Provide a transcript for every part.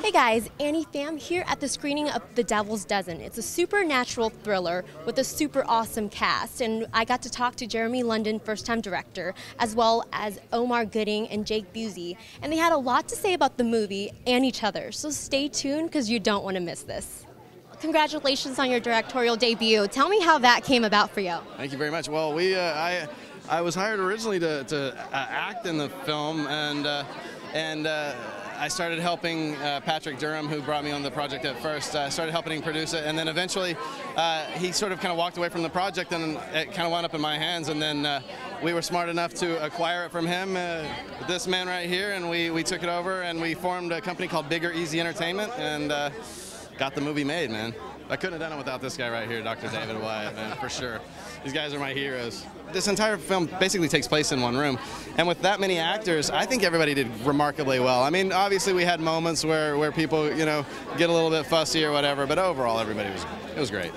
Hey guys, Annie Pham here at the screening of The Devil's Dozen. It's a supernatural thriller with a super awesome cast, and I got to talk to Jeremy London, first-time director, as well as Omar Gooding and Jake Busey, and they had a lot to say about the movie and each other, so stay tuned because you don't want to miss this. Congratulations on your directorial debut. Tell me how that came about for you. Thank you very much. Well, I was hired originally to act in the film, and I started helping Patrick Durham, who brought me on the project at first. Started helping him produce it, and then eventually he sort of kind of walked away from the project, and it kind of wound up in my hands. And then we were smart enough to acquire it from him, this man right here, and we took it over, and we formed a company called Bigger Easy Entertainment, and got the movie made, man. I couldn't have done it without this guy right here, Dr. David Wyatt, man, for sure. These guys are my heroes. This entire film basically takes place in one room, and with that many actors, I think everybody did remarkably well. I mean, obviously we had moments where people, you know, get a little bit fussy or whatever, but overall everybody was great.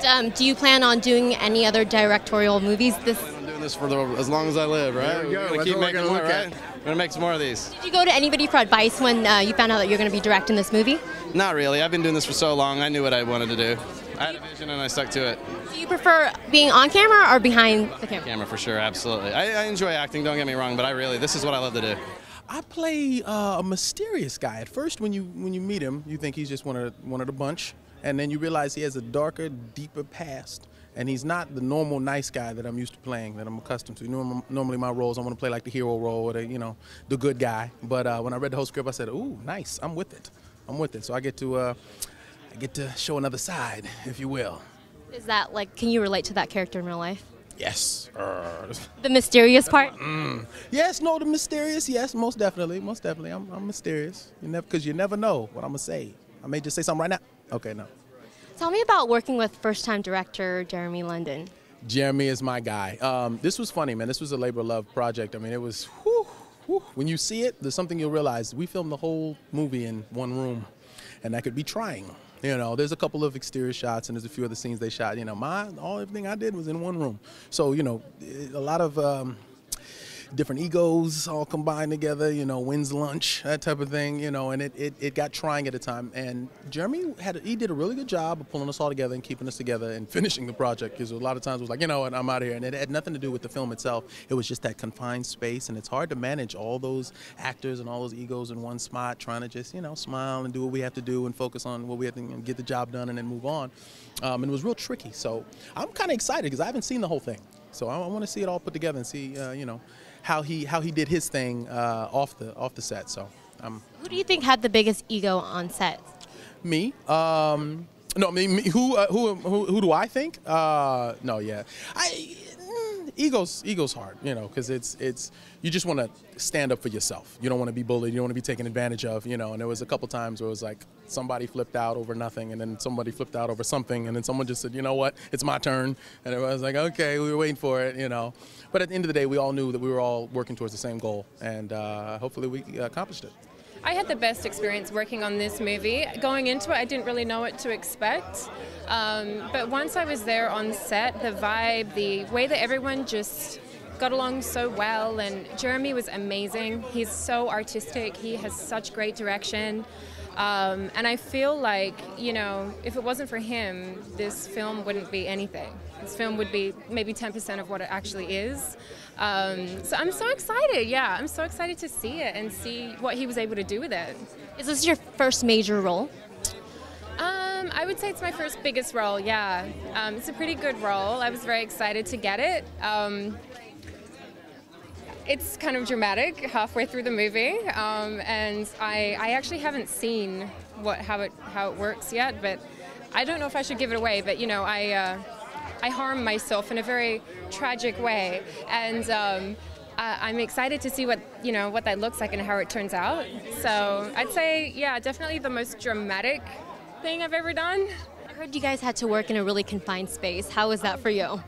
And do you plan on doing any other directorial movies? I'm doing this for as long as I live, right? There we go. We're gonna keep making more, right? We're gonna make some more of these. Did you go to anybody for advice when you found out that you're going to be directing this movie? Not really. I've been doing this for so long. I knew what I wanted to do. I had a vision and I stuck to it. Do you prefer being on camera or behind the camera? Camera for sure, absolutely. I enjoy acting, don't get me wrong, but this is what I love to do. I play a mysterious guy. At first, when you meet him, you think he's just one of the bunch, and then you realize he has a darker, deeper past. And he's not the normal nice guy that I'm used to playing, that I'm accustomed to. Normally my roles, I want to play like the hero role or the good guy. But when I read the whole script, I said, "Ooh, nice! I'm with it. I'm with it." So I get to show another side, if you will. Is that like? Can you relate to that character in real life? Yes. The mysterious part? Yes, no, the mysterious. Yes, most definitely, most definitely. I'm mysterious. Because you never know what I'm gonna say. I may just say something right now. Okay, no. Tell me about working with first-time director Jeremy London. Jeremy is my guy. This was funny, man. This was a labor of love project. I mean, it was, when you see it, there's something you'll realize. We filmed the whole movie in one room, and that could be trying. There's a couple of exterior shots, and there's a few other scenes they shot. Everything I did was in one room. So, a lot of different egos all combined together, when's lunch, that type of thing, and it got trying at a time. And Jeremy did a really good job of pulling us all together and keeping us together and finishing the project, because a lot of times it was like, you know what, I'm out of here. And it had nothing to do with the film itself. It was just that confined space, and it's hard to manage all those actors and all those egos in one spot, trying to just, smile and do what we have to do and focus on what we have to get the job done and then move on. And it was real tricky. So I'm kind of excited because I haven't seen the whole thing. So I want to see it all put together and see, how he did his thing off the set. So who do you think had the biggest ego on set? Me. No, me. Who do I think? No, yeah. Ego's hard, because it's you just want to stand up for yourself. You don't want to be bullied. You don't want to be taken advantage of, And there was a couple times where it was like somebody flipped out over nothing, and then somebody flipped out over something, and then someone just said, "You know what? It's my turn." And everybody was like, "Okay, we were waiting for it," But at the end of the day, we all knew that we were all working towards the same goal, and hopefully we accomplished it. I had the best experience working on this movie. Going into it, I didn't really know what to expect. But once I was there on set, the vibe, the way that everyone just got along so well, and Jeremy was amazing. He's so artistic. He has such great direction. And I feel like, if it wasn't for him, this film wouldn't be anything. This film would be maybe 10% of what it actually is. So I'm so excited, yeah. I'm so excited to see it and see what he was able to do with it. Is this your first major role? I would say it's my first biggest role, yeah. It's a pretty good role. I was very excited to get it. It's kind of dramatic halfway through the movie, and I actually haven't seen how it works yet, but I don't know if I should give it away, but I harm myself in a very tragic way, and I'm excited to see what that looks like and how it turns out. So I'd say, yeah, definitely the most dramatic thing I've ever done. I heard you guys had to work in a really confined space. How was that for you?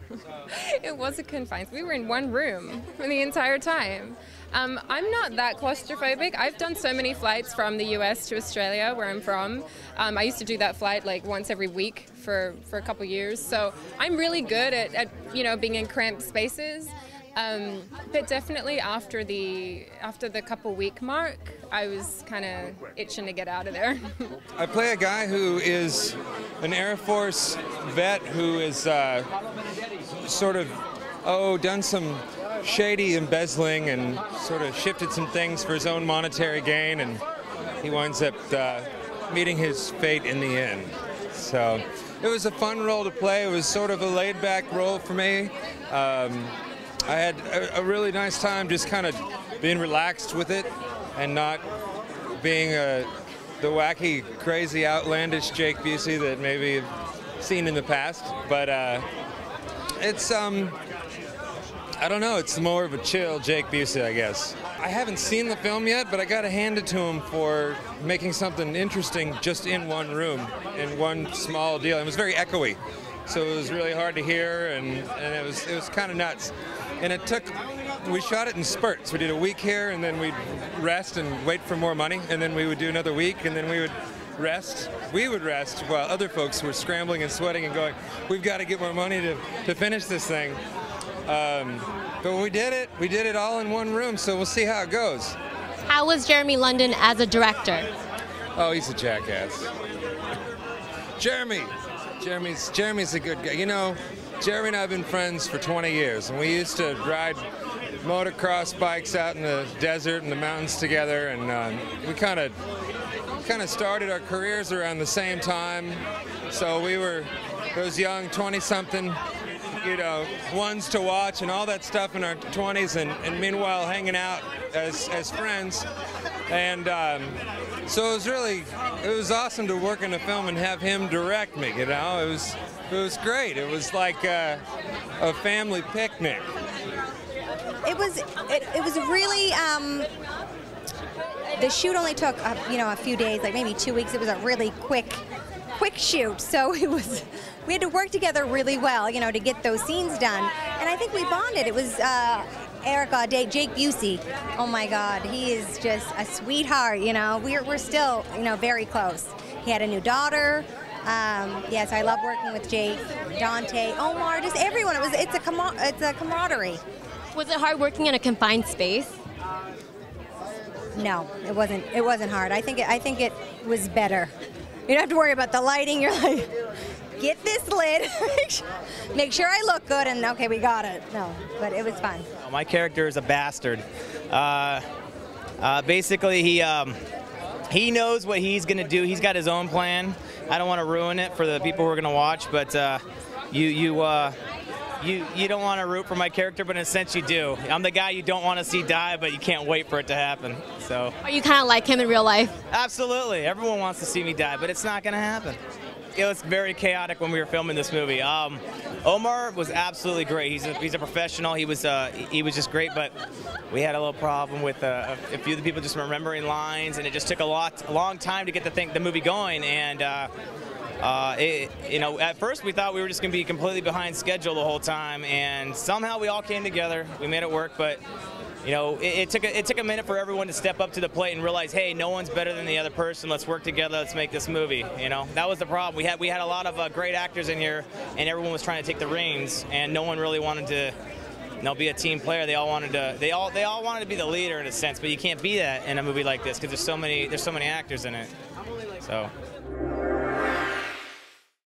It was a confined. We were in one room for the entire time. I'm not that claustrophobic. I've done so many flights from the US to Australia, where I'm from. I used to do that flight like once every week for a couple years. So I'm really good at being in cramped spaces. But definitely after the couple week mark, I was kind of itching to get out of there. I play a guy who is an Air Force vet who is sort of done some shady embezzling and sort of shifted some things for his own monetary gain, and he winds up meeting his fate in the end. So it was a fun role to play. It was sort of a laid-back role for me. I had a really nice time just kind of being relaxed with it and not being the wacky, crazy, outlandish Jake Busey that maybe you've seen in the past. But it's, I don't know, it's more of a chill Jake Busey, I guess. I haven't seen the film yet, but I got to hand it to him for making something interesting just in one room, in one small deal. It was very echoey, so it was really hard to hear, and it was kind of nuts. And we shot it in spurts. We did a week here, and then we'd rest and wait for more money, and then we would do another week, and then we would rest. We would rest while other folks were scrambling and sweating and going, we've got to get more money to finish this thing. But we did it. We did it all in one room, so we'll see how it goes. How was Jeremy London as a director? Oh, he's a jackass. Jeremy's a good guy. You know, Jeremy and I have been friends for 20 years, and we used to ride motocross bikes out in the desert and the mountains together, and we kind of started our careers around the same time. So we were those young 20-something, you know, ones to watch and all that stuff in our 20s, and meanwhile hanging out as friends. And so it was awesome to work in a film and have him direct me, you know. It was great. It was like a family picnic. It was really, the shoot only took, a few days, like maybe 2 weeks. It was a really quick shoot. So we had to work together really well, you know, to get those scenes done. And I think we bonded. It was Erik Aude, Jake Busey. Oh my God, he is just a sweetheart, you know. We're still, you know, very close. He had a new daughter. Yes, I love working with Jake, Dante, Omar, just everyone. It's a camaraderie. Was it hard working in a confined space? No, it wasn't. It wasn't hard. I think it was better. You don't have to worry about the lighting. You're like, get this lit, make sure I look good, and okay, we got it. No, but it was fun. My character is a bastard. Basically, he knows what he's going to do. He's got his own plan. I don't want to ruin it for the people who are going to watch, but you don't want to root for my character, but in a sense you do. I'm the guy you don't want to see die, but you can't wait for it to happen. So. Are you kind of like him in real life? Absolutely. Everyone wants to see me die, but it's not going to happen. It was very chaotic when we were filming this movie. Omar was absolutely great. He's a professional. He was just great, but we had a little problem with a few of the people just remembering lines, and it just took a long time to get the movie going. And at first we thought we were just going to be completely behind schedule the whole time, and somehow we all came together. We made it work, but. You know, it took a minute for everyone to step up to the plate and realize, hey, no one's better than the other person. Let's work together. Let's make this movie. You know, that was the problem. We had a lot of great actors in here, and everyone was trying to take the reins, and no one really wanted to, be a team player. They all wanted to be the leader in a sense, but you can't be that in a movie like this because there's so many actors in it. So.